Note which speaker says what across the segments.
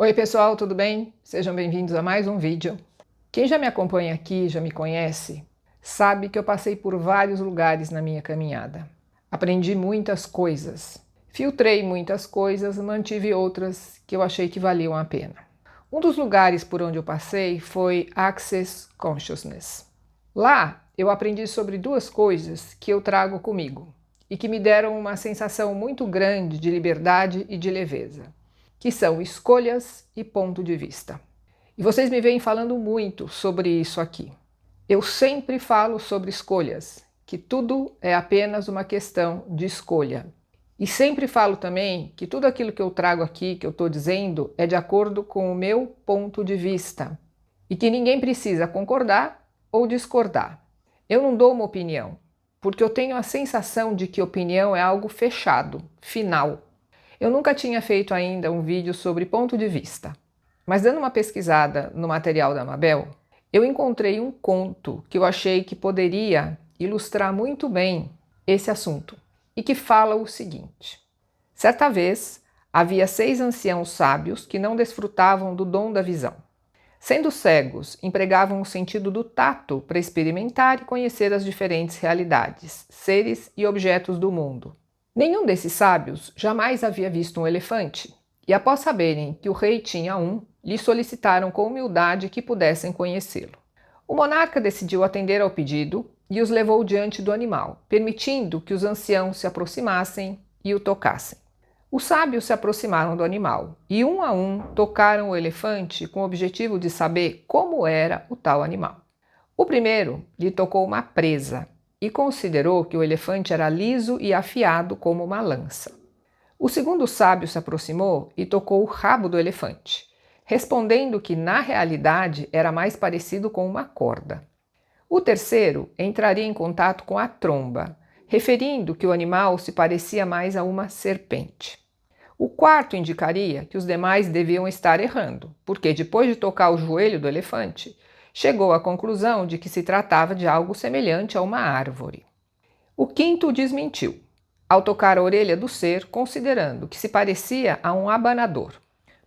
Speaker 1: Oi pessoal, tudo bem? Sejam bem-vindos a mais um vídeo. Quem já me acompanha aqui, já me conhece, sabe que eu passei por vários lugares na minha caminhada. Aprendi muitas coisas, filtrei muitas coisas, mantive outras que eu achei que valiam a pena. Um dos lugares por onde eu passei foi Access Consciousness. Lá eu aprendi sobre duas coisas que eu trago comigo e que me deram uma sensação muito grande de liberdade e de leveza, que são escolhas e ponto de vista. E vocês me vêm falando muito sobre isso aqui. Eu sempre falo sobre escolhas, que tudo é apenas uma questão de escolha. E sempre falo também que tudo aquilo que eu trago aqui, que eu estou dizendo, é de acordo com o meu ponto de vista. E que ninguém precisa concordar ou discordar. Eu não dou uma opinião, porque eu tenho a sensação de que opinião é algo fechado, final. Eu nunca tinha feito ainda um vídeo sobre ponto de vista, mas dando uma pesquisada no material da Mabel, eu encontrei um conto que eu achei que poderia ilustrar muito bem esse assunto e que fala o seguinte: certa vez havia 6 anciãos sábios que não desfrutavam do dom da visão. Sendo cegos, empregavam o sentido do tato para experimentar e conhecer as diferentes realidades, seres e objetos do mundo. Nenhum desses sábios jamais havia visto um elefante, e após saberem que o rei tinha um, lhe solicitaram com humildade que pudessem conhecê-lo. O monarca decidiu atender ao pedido e os levou diante do animal, permitindo que os anciãos se aproximassem e o tocassem. Os sábios se aproximaram do animal e, um a um, tocaram o elefante com o objetivo de saber como era o tal animal. O primeiro lhe tocou uma presa e considerou que o elefante era liso e afiado como uma lança. O segundo sábio se aproximou e tocou o rabo do elefante, respondendo que na realidade era mais parecido com uma corda. O terceiro entraria em contato com a tromba, referindo que o animal se parecia mais a uma serpente. O quarto indicaria que os demais deviam estar errando, porque depois de tocar o joelho do elefante, chegou à conclusão de que se tratava de algo semelhante a uma árvore. O quinto desmentiu, ao tocar a orelha do ser, considerando que se parecia a um abanador.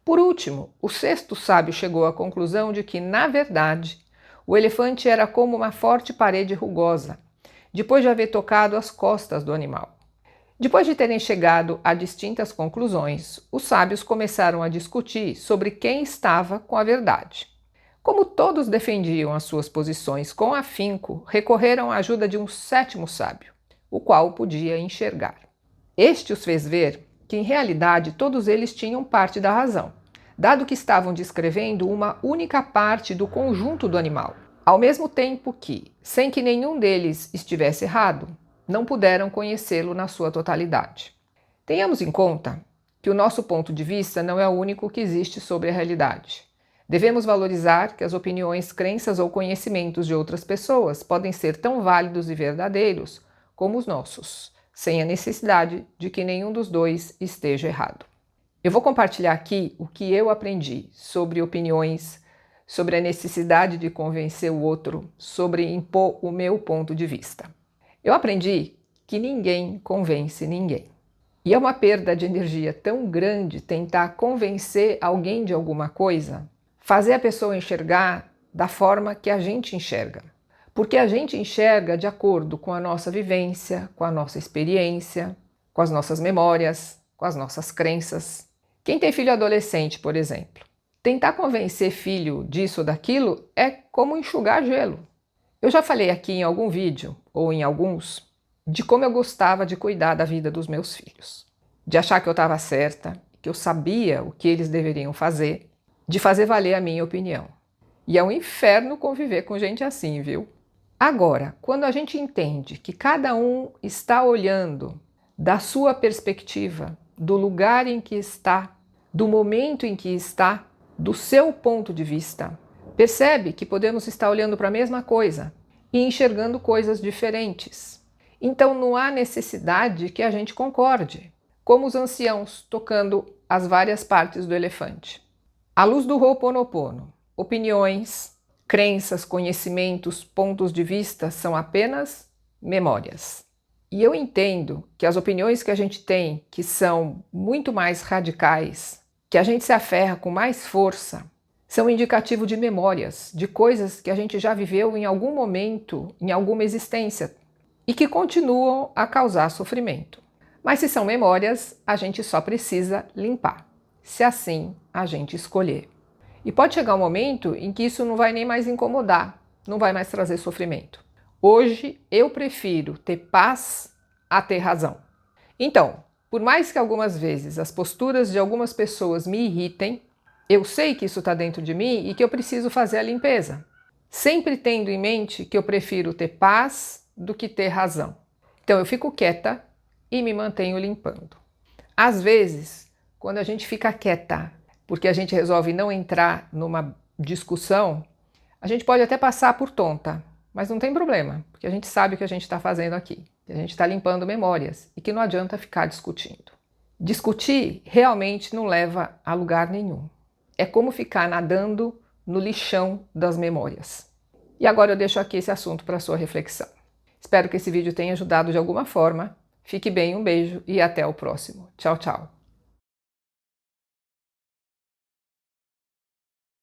Speaker 1: Por último, o sexto sábio chegou à conclusão de que, na verdade, o elefante era como uma forte parede rugosa, depois de haver tocado as costas do animal. Depois de terem chegado a distintas conclusões, os sábios começaram a discutir sobre quem estava com a verdade. Como todos defendiam as suas posições com afinco, recorreram à ajuda de um sétimo sábio, o qual podia enxergar. Este os fez ver que, em realidade, todos eles tinham parte da razão, dado que estavam descrevendo uma única parte do conjunto do animal, ao mesmo tempo que, sem que nenhum deles estivesse errado, não puderam conhecê-lo na sua totalidade. Tenhamos em conta que o nosso ponto de vista não é o único que existe sobre a realidade. Devemos valorizar que as opiniões, crenças ou conhecimentos de outras pessoas podem ser tão válidos e verdadeiros como os nossos, sem a necessidade de que nenhum dos dois esteja errado. Eu vou compartilhar aqui o que eu aprendi sobre opiniões, sobre a necessidade de convencer o outro, sobre impor o meu ponto de vista. Eu aprendi que ninguém convence ninguém. E é uma perda de energia tão grande tentar convencer alguém de alguma coisa, fazer a pessoa enxergar da forma que a gente enxerga. Porque a gente enxerga de acordo com a nossa vivência, com a nossa experiência, com as nossas memórias, com as nossas crenças. Quem tem filho adolescente, por exemplo, tentar convencer filho disso ou daquilo é como enxugar gelo. Eu já falei aqui em algum vídeo, ou em alguns, de como eu gostava de cuidar da vida dos meus filhos. De achar que eu estava certa, que eu sabia o que eles deveriam fazer, de fazer valer a minha opinião. E é um inferno conviver com gente assim, viu? Agora, quando a gente entende que cada um está olhando da sua perspectiva, do lugar em que está, do momento em que está, do seu ponto de vista, percebe que podemos estar olhando para a mesma coisa e enxergando coisas diferentes. Então não há necessidade que a gente concorde, como os anciãos tocando as várias partes do elefante. À luz do Ho'oponopono, opiniões, crenças, conhecimentos, pontos de vista são apenas memórias. E eu entendo que as opiniões que a gente tem, que são muito mais radicais, que a gente se aferra com mais força são indicativo de memórias, de coisas que a gente já viveu em algum momento, em alguma existência, e que continuam a causar sofrimento. Mas se são memórias, a gente só precisa limpar, se assim a gente escolher. E pode chegar um momento em que isso não vai nem mais incomodar, não vai mais trazer sofrimento. Hoje eu prefiro ter paz a ter razão. Então, por mais que algumas vezes as posturas de algumas pessoas me irritem, eu sei que isso está dentro de mim e que eu preciso fazer a limpeza, sempre tendo em mente que eu prefiro ter paz do que ter razão. Então eu fico quieta e me mantenho limpando. Às vezes, quando a gente fica quieta, porque a gente resolve não entrar numa discussão, a gente pode até passar por tonta, mas não tem problema, porque a gente sabe o que a gente está fazendo aqui. A gente está limpando memórias e que não adianta ficar discutindo. Discutir realmente não leva a lugar nenhum. É como ficar nadando no lixão das memórias. E agora eu deixo aqui esse assunto para sua reflexão. Espero que esse vídeo tenha ajudado de alguma forma. Fique bem, um beijo e até o próximo. Tchau, tchau.